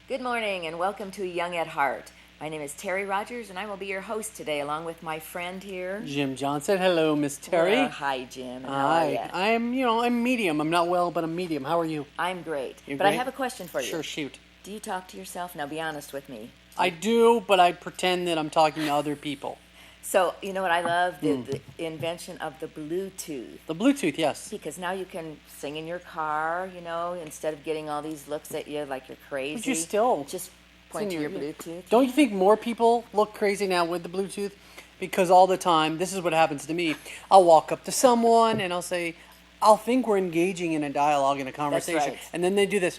Good morning and welcome to Young at Heart. My name is Terry Rogers and I will be your host today along with my friend here, Jim Johnson. Hello, Miss Terry. Well, hi, Jim. How are you? I'm medium. I'm not well, but I'm medium. How are you? I'm great. You're but great? I have a question for you. Sure, shoot. Do you talk to yourself? Now be honest with me. I do, but I pretend that I'm talking to other people. So, you know what I love? The invention of the Bluetooth. The Bluetooth, yes. Because now you can sing in your car, instead of getting all these looks at you like you're crazy. But you still... Just point to your Bluetooth. Don't you think more people look crazy now with the Bluetooth? Because all the time, this is what happens to me. I'll walk up to someone and I'll think we're engaging in a dialogue, in a conversation. That's right. And then they do this.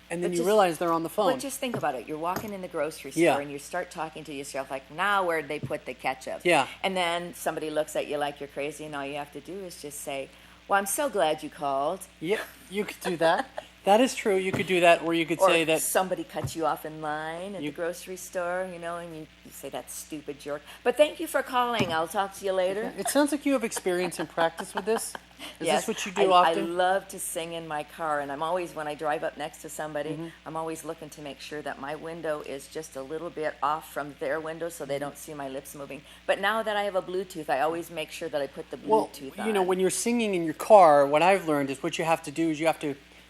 And then you realize they're on the phone. But just think about it. You're walking in the grocery store and you start talking to yourself like, now where'd they put the ketchup? Yeah. And then somebody looks at you like you're crazy and all you have to do is just say, well, I'm so glad you called. Yeah, you could do that. That is true. You could do that, or you could say that somebody cuts you off in line at the grocery store, and you say that stupid jerk. But thank you for calling. I'll talk to you later. It sounds like you have experience and practice with this. Is Yes, this what you do often? I love to sing in my car, and I'm always, when I drive up next to somebody, I'm always looking to make sure that my window is just a little bit off from their window so they don't see my lips moving. But now that I have a Bluetooth, I always make sure that I put the Bluetooth on. When you're singing in your car, what I've learned is what you have to do is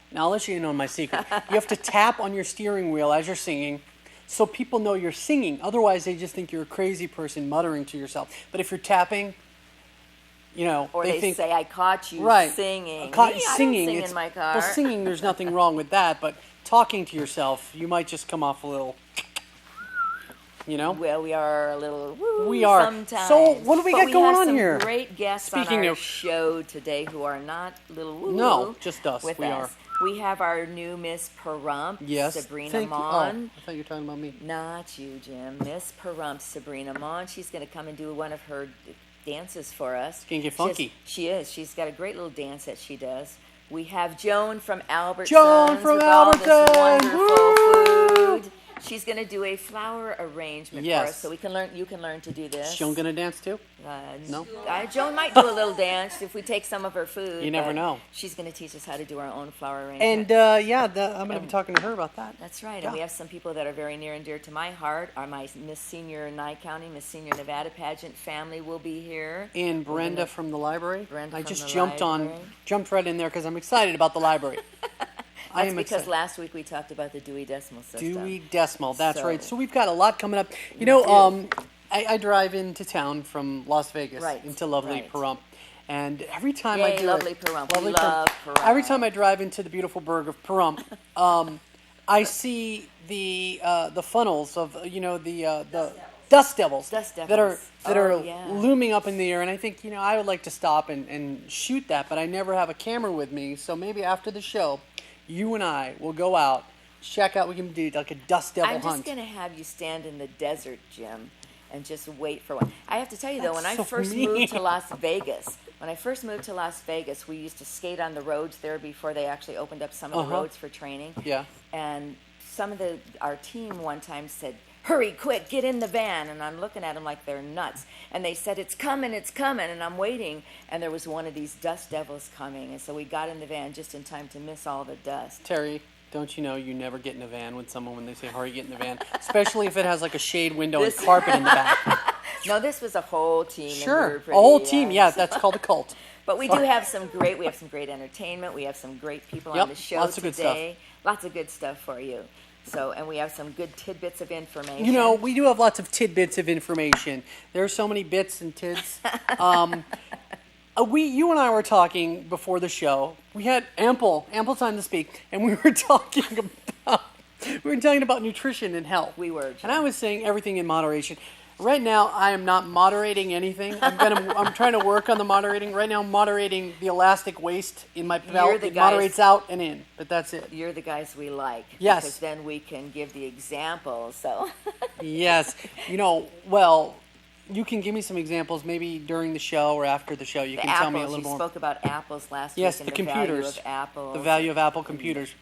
now I'll let you in on my secret. You have to tap on your steering wheel as you're singing so people know you're singing. Otherwise, they just think you're a crazy person muttering to yourself. But if you're tapping, or they think, say, I caught you singing. Singing. I don't sing in my car. Well, singing, there's nothing wrong with that. But talking to yourself, you might just come off a little, Well, we are a little woo We are. sometimes. So, what do we got going on here? We have some great guests on our show today who are not little woo. No, just us. With we us. are. We have our new Miss Pahrump, Yes. Sabrina Mon. I thought you were talking about me. Not you, Jim. Miss Pahrump, Sabrina Mon. She's going to come and do one of her dances for us. It's going to get funky. She is. She's got a great little dance that she does. We have Joan from Albertsons. Joan from with all this Albertsons. wonderful food. She's going to do a flower arrangement for Yes. us, so we can learn. You can learn to do this. Is Joan going to dance too? No? Joan might do a little dance if we take some of her food. You never know. She's going to teach us how to do our own flower arrangement. And I'm going to be talking to her about that. That's right. Yeah. And we have some people that are very near and dear to my heart. My Miss Senior Nye County, Miss Senior Nevada pageant family will be here. And Brenda from the library. Brenda I from just the jumped library. right in there because I'm excited about the library. That's because last week we talked about the Dewey Decimal System. Dewey Decimal, that's right. So we've got a lot coming up. I drive into town from Las Vegas into lovely Pahrump. And every time I do lovely Pahrump. We love Pahrump. Every time I drive into the beautiful burg of Pahrump, I see the funnels of the dust devils that are looming up in the air, and I think I would like to stop and shoot that, but I never have a camera with me. So maybe after the show, you and I will go out, check out. We can do like a dust devil hunt. I'm just going to have you stand in the desert, Jim, and just wait for one. I have to tell you though, when I first moved to Las Vegas, we used to skate on the roads there before they actually opened up some of the roads for training. Yeah. And some of our team one time said, hurry, quick, get in the van. And I'm looking at them like they're nuts. And they said, it's coming. And I'm waiting. And there was one of these dust devils coming. And so we got in the van just in time to miss all the dust. Terry, don't you know you never get in a van with someone when they say, hurry, get in the van? Especially if it has like a shade window and carpet in the back. No, this was a whole team. Sure, a whole team. Yeah, that's called a cult. But we do have some great entertainment. We have some great people on the show lots of today. good stuff. Lots of good stuff for you. So, and we have some good tidbits of information. We do have lots of tidbits of information. There are so many bits and tids. You and I were talking before the show. We had ample time to speak, and we were talking about nutrition and health. We were, Jim. And I was saying everything in moderation. Right now, I am not moderating anything. I'm trying to work on the moderating. Right now, I'm moderating the elastic waist in my belt. It moderates out and in, but that's it. You're the guys we like. Yes. Because then we can give the examples. So. Yes. You can give me some examples maybe during the show or after the show. You can tell me a little more. You spoke about apples last week. Yes, and the computers. Value of apples. The value of Apple computers.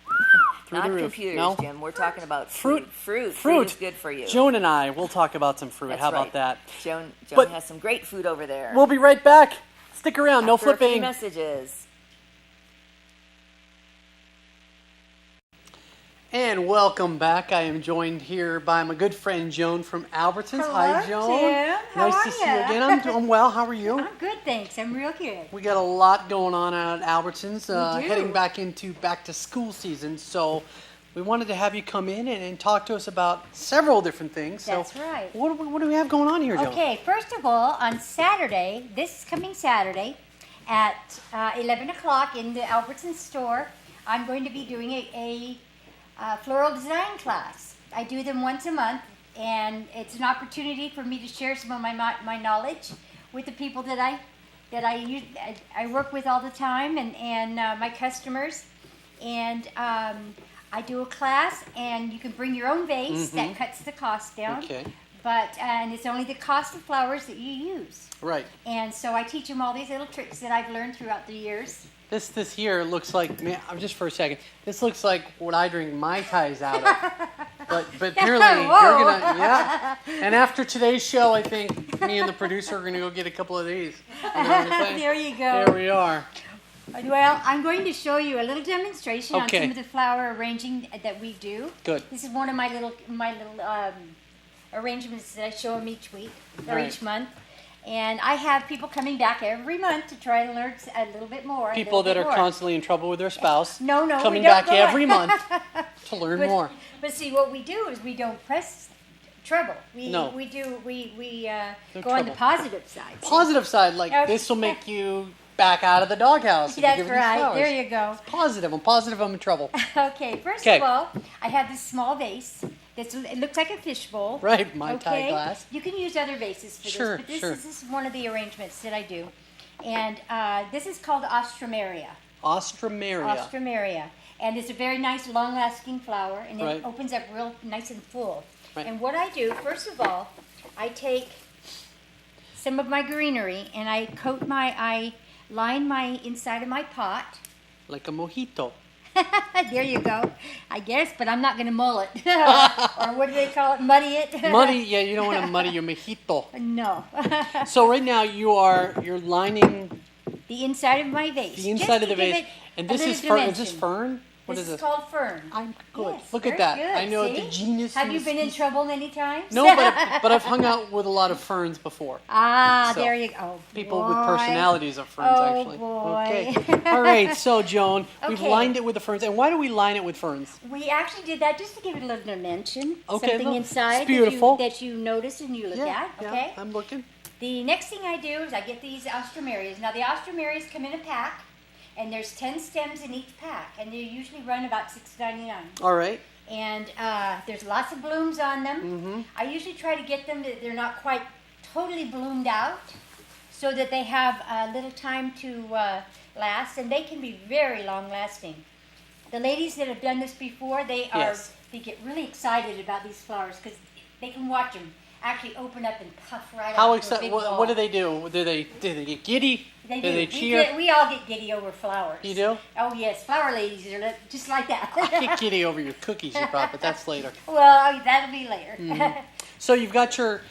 Not computers, Jim. We're talking about fruit. Fruit is good for you. Joan and I will talk about some fruit. That's How about that? Joan has some great food over there. We'll be right back. Stick around. No After a few flipping. messages. And welcome back. I am joined here by my good friend Joan from Albertsons. Hello, Hi, Joan. Tim. How Nice are to see you ya? again. I'm doing well. How are you? I'm good, thanks. I'm real good. We got a lot going on out at Albertsons, We do. heading back into back to school season. So we wanted to have you come in and talk to us about several different things. That's so right. What do we have going on here, Joan? Okay, first of all, on Saturday, this coming Saturday, at 11 o'clock in the Albertsons store, I'm going to be doing a floral design class. I do them once a month, and it's an opportunity for me to share some of my knowledge with the people that I work with all the time and my customers. And I do a class, and you can bring your own vase. That cuts the cost down. Okay. And it's only the cost of flowers that you use. Right. And so I teach them all these little tricks that I've learned throughout the years. This here looks like, man, just for a second, this looks like what I drink Mai Tais out of. But apparently you're Whoa. gonna, yeah. And after today's show, I think me and the producer are gonna go get a couple of these. You know what I'm saying? There you go. There we are. Well, I'm going to show you a little demonstration Okay. on some of the flower arranging that we do. Good. This is one of my little arrangements that I show them each week or Right. each month. And I have people coming back every month to try to learn a little bit more. People that are constantly in trouble with their spouse. No, we coming don't back go every on. month to learn more. But see, what we do is we don't press trouble. No. We No go on trouble. the positive side. see? Positive side, like Okay. this will make you back out of the doghouse. if you That's give them right. flowers. There you go. Positive. I'm positive I'm in trouble. Okay, first Okay. of all, I have this small vase. It looks like a fishbowl. Right, Mai Tai Okay? glass. You can use other vases for Sure, this, but sure. this is one of the arrangements that I do. And this is called Ostromeria. Ostromeria. Ostromeria. And it's a very nice, long-lasting flower, and Right. it opens up real nice and full. Right. And what I do, first of all, I take some of my greenery, and I line my inside of my pot. Like a mojito. There you go. I guess, but I'm not going to mull it. Or what do they call it? Muddy it? Muddy, yeah, you don't want to muddy your mojito. No. So right now you're lining The inside of my vase. the inside of the just to give vase, it and a this is little fern. Is this dimension. fern? What This is is this? called fern. I'm good. Yes, Look at very that. good. I know See? the genius. Have in you this been in piece. trouble many times? No, but I've hung out with a lot of ferns before. Ah, So, there you go. Oh, People with boy. personalities of ferns, Oh, actually. boy. Okay. All right. So, Joan, we've Okay. lined it with the ferns. And why do we line it with ferns? We actually did that just to give it a little dimension. Okay, Something look, inside it's beautiful. that you notice and you look at. Okay. I'm looking. The next thing I do is I get these Ostromerias. Now the Ostromerias come in a pack, and there's 10 stems in each pack, and they usually run about $6.99. All right. And there's lots of blooms on them. Mm-hmm. I usually try to get them that they're not quite totally bloomed out, so that they have a little time to last, and they can be very long lasting. The ladies that have done this before, they get really excited about these flowers because they can watch them actually open up and puff right How out. into a excited? big What ball. do they do? Do they get giddy? They do do. they cheer? We all get giddy over flowers. You do? Oh yes, flower ladies are just like that. I get giddy over your cookies you brought, but that's later. Well, that'll be later. So you've got your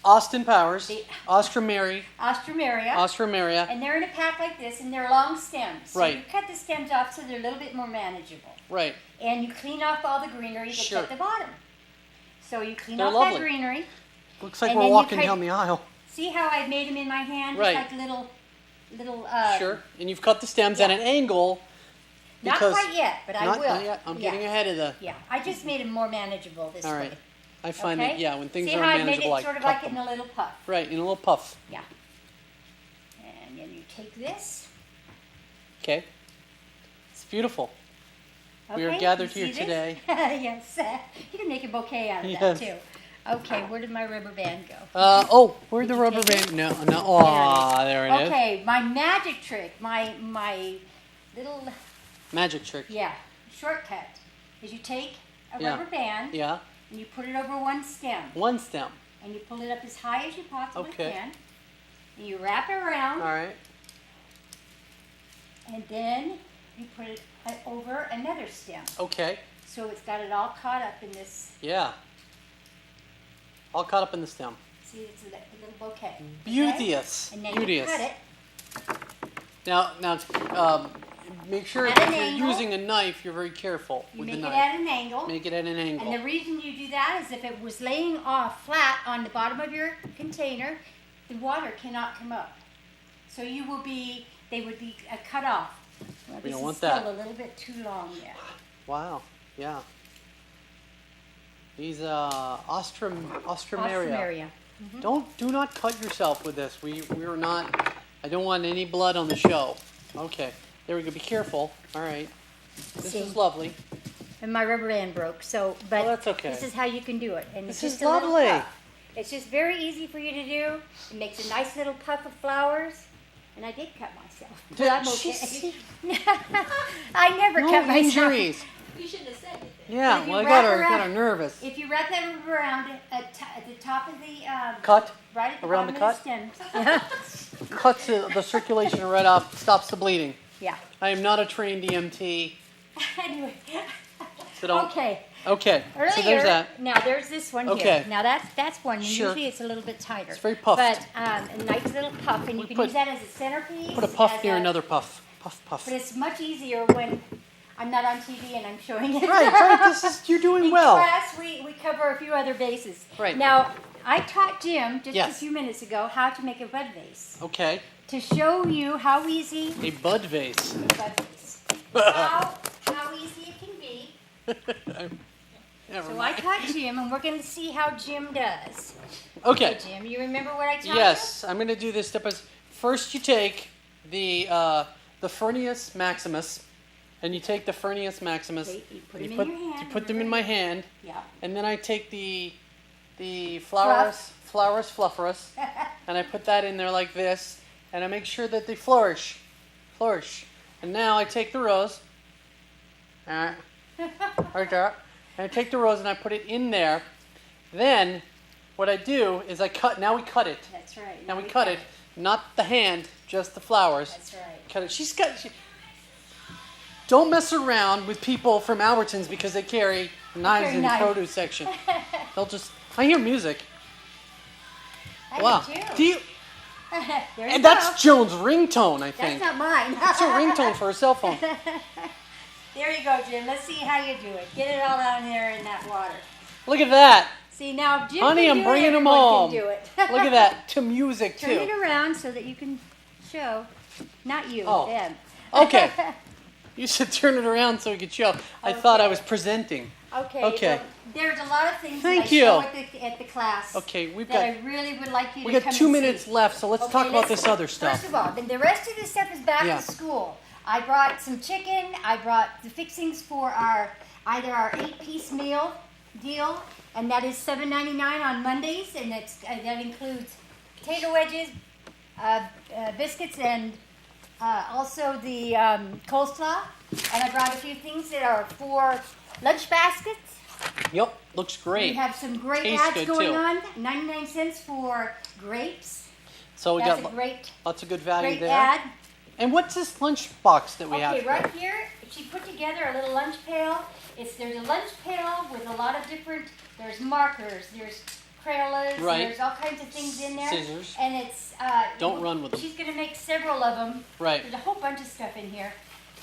Austin Powers, The- Ostromeria, Ostromeria. And they're in a pack like this, and they're long stems. So Right. you cut the stems off so they're a little bit more manageable. right? And you clean off all the greenery that's Sure. at the bottom. So you clean They're off lovely. that greenery. Looks like And we're then you walking cut- down the aisle. See how I made them in my hand? Right. Just like little. Sure. And you've cut the stems at yeah. an angle. Not Because quite yet, but I not, will. not yet. I'm getting ahead of the. Yeah, I just made them more manageable this All way. right. I find Okay? that yeah, when things See are how I made manageable, it I sort of cut like them. in a little puff. Right, in a little puff. Yeah. And then you take this. Okay. It's beautiful. We are Okay, gathered you here see this? today. Yes. You can make a bouquet out of Yes. that too. Okay, where did my rubber band go? Where'd the Did you rubber take band? No. Aw, there it is. Okay, my magic trick, my little Magic trick. shortcut is you take a Yeah. rubber band Yeah. and you put it over one stem One stem. and you pull it up as high as you possibly Okay. can. And you wrap it around All right. and then you put it over another stem. Okay. So it's got it all caught up in this. Yeah. All caught up in the stem. See, it's a little bouquet. okay? Beauteous. And then Beauteous. you cut it. Now, it's, make sure At if an you're angle. using a knife, you're very careful You with make the it knife. at an angle. Make it at an angle. And the reason you do that is if it was laying off flat on the bottom of your container, the water cannot come up. So they would be cut off. Well, We this don't is want still that. a little bit too long yet. Wow. Yeah. These Ostromeria. Ostromeria. Do not cut yourself with this. We're not. I don't want any blood on the show. Okay. There we go. Be careful. All right. This See. is lovely. And my rubber band broke, so, but Oh, that's okay. this is how you can do it. And This it's is just a little lovely. puff. It's just very easy for you to do. It makes a nice little puff of flowers. And I did cut myself. But I'm okay. I never No cut myself. injuries. You shouldn't have said anything. Yeah. If you Well, I wrap got around- her nervous. If you wrap that around at the top of the Cut. right at the Around the bottom of the stem. Cuts the circulation right off. Stops the bleeding. Yeah. I am not a trained EMT, Anyway. so don't. Okay. Okay. Earlier, So there's that. now there's this one Okay. here. Now that's one. And Sure. Usually it's a little bit tighter. It's very puffed. But a nice little puff, and you We can put- use that as a centerpiece. Put a puff as near a- another puff. Puff, puff. But it's much easier when I'm not on TV and I'm showing it. Right. You're doing In well. class, we cover a few other bases. Right. Now, I taught Jim just a Yes. few minutes ago how to make a bud vase. Okay. To show you how easy A bud vase. bud vase. how easy it can be. Never So I mind. taught Jim, and we're going to see how Jim does. Okay. Jim, you remember what I taught you? Yes, I'm going to do this step by step. First, you take the Furnius Maximus, and you take the Furnius Maximus. Okay, you put and them in your hand, You put them in my hand, Yeah. and then I take the Flowers Flufferus, and I put that in there like this, and I make sure that they flourish. And now I take the rose, right there, and I take the rose and I put it in there. Then, what I do is I cut. Now we cut it. That's right. Now we cut it, not the hand, just the flowers. That's right. Cut it. Don't mess around with people from Albertsons because they carry knives carry in the knives. produce section. They'll just. I hear music. I Wow. do too. Do you? There you And go. that's Joan's ringtone, I That's think. not mine. It's a ringtone for her cell phone. There you go, Jim. Let's see how you do it. Get it all down there in that water. Look at that. See, now Jim Honey, can I'm do it, bringing 'em everyone home. Can do it. Look at that. To music, Turn it too. around so that you can show. Not you, Oh. them. Okay. You should turn it around so we could show. I thought I was presenting. Okay. Okay. Well, there's a lot of things Thank that I you. show at the class. Okay, we've that got I really would like you we to got come 2 and minutes see. left, so let's Okay, talk about let's- this other stuff. First of all, then the rest of the stuff is back Yeah. to school. I brought some chicken. I brought the fixings for either our 8-piece meal deal, and that is $7.99 on Mondays, and that includes potato wedges, biscuits, and also the coleslaw. And I brought a few things that are for lunch baskets. Yep, looks great. We have some great Tastes ads good, going too. on. 99 cents for grapes. So we That's got a great, lots of good value great there. ad. And what's this lunch box that we Okay, have? right here, she put together a little lunch pail. There's a lunch pail with a lot of different, there's markers, there's Crayolas, Right. there's all kinds of things in there. Scissors. And it's, Don't run with them. She's gonna make several of them. Right. There's a whole bunch of stuff in here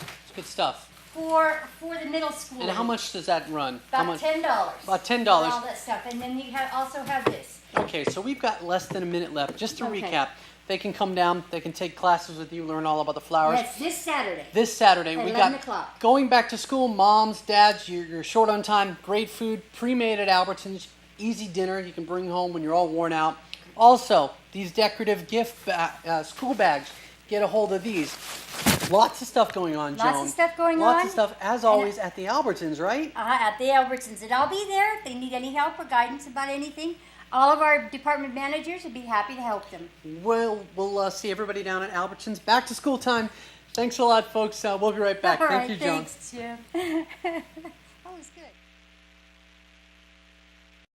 It's good stuff. for the middle school. And how much does that run? How About much? $10. About $10. For all that stuff. And then you also have this. Okay, so we've got less than a minute left. Just to Okay. recap, they can come down, they can take classes with you, learn all about the flowers. That's this Saturday. This Saturday, At we 11 got o'clock. going back to school. Moms, dads, you're short on time. Great food, pre-made at Albertsons. Easy dinner you can bring home when you're all worn out. Also, these decorative school bags. Get a hold of these. Lots of stuff going on, Joan. Lots of stuff going Lots on. of stuff, as And always, at the Albertsons, right? At the Albertsons. And I'll be there if they need any help or guidance about anything. All of our department managers would be happy to help them. We'll see everybody down at Albertsons. Back to school time. Thanks a lot, folks. We'll be right back. All Thank right, you, Joan. thanks, Jim. That was good.